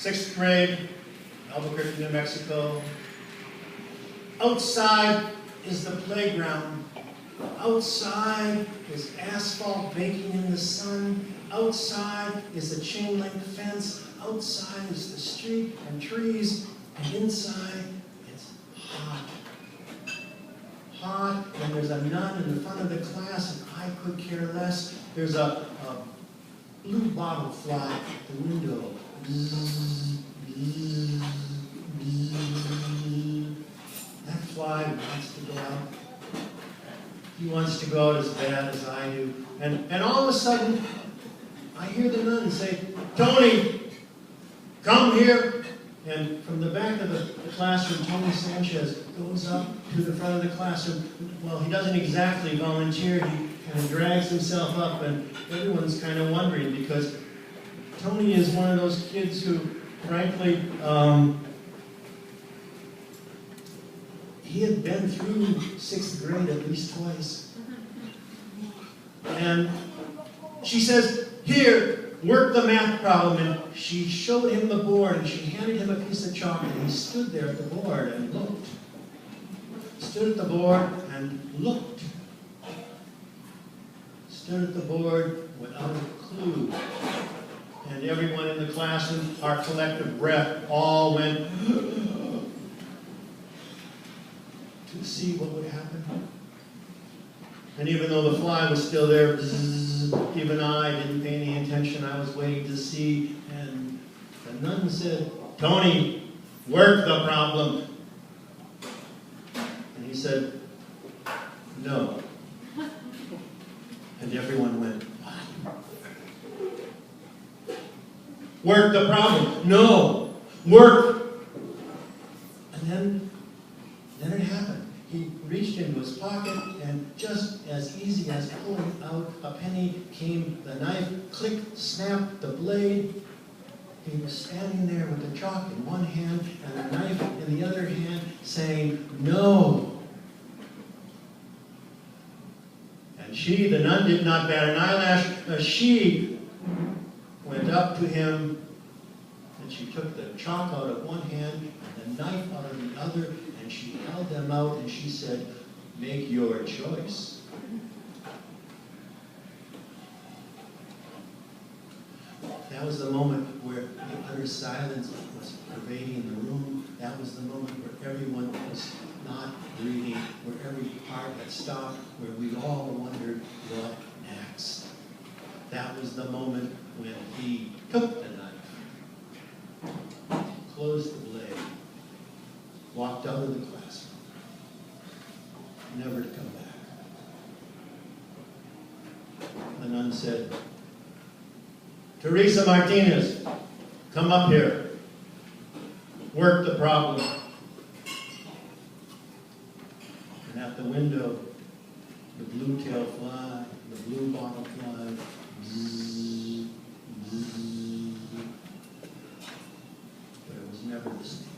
6th grade, Albuquerque, New Mexico. Outside is the playground. Outside is asphalt baking in the sun. Outside is a chain link fence. Outside is the street and trees. And inside, it's hot. Hot, and there's a nun in the front of the class, and I could care less. There's a blue bottle fly at the window. Bzz, bzz, bzz. That fly wants to go out. He wants to go out as bad as I do. And all of a sudden, I hear the nun say, "Tony, come here." And from the back of the classroom, Tony Sanchez goes up to the front of the classroom. Well, he doesn't exactly volunteer. He kind of drags himself up, and everyone's kind of wondering because Tony is one of those kids who, frankly, he had been through 6th grade at least twice. And she says, "Here, work the math problem." And she showed him the board, and she handed him a piece of chalk, and he stood there at the board and looked. Stood at the board and looked. Stood at the board without a clue. And everyone in the classroom, our collective breath, all went to see what would happen. And even though the fly was still there, bzzz, even I didn't pay any attention. I was waiting to see. And the nun said, "Tony, work the problem." And he said, "No." And everyone went, "What?" "Work the problem." "No, work." And then it happened. He reached into his pocket, and just as easy as pulling out a penny came the knife. Click, snap, the blade. He was standing there with the chalk in one hand and the knife in the other hand, saying, "No." And she, the nun, did not bat an eyelash. She went up to him, and she took the chalk out of one hand and the knife out of the other, and she held them out, and she said, "Make your choice." That was the moment where the utter silence was pervading the room. That was the moment where everyone was not breathing, where every heart had stopped, where we all wondered what next. That was the moment when he took the knife, closed the blade, walked out of the classroom, never to come back. The nun said, "Teresa Martinez, come up here. Work the problem." And at the window, the blue-tail fly, the blue bottle fly, bzzz, bzzz. But it was never the same.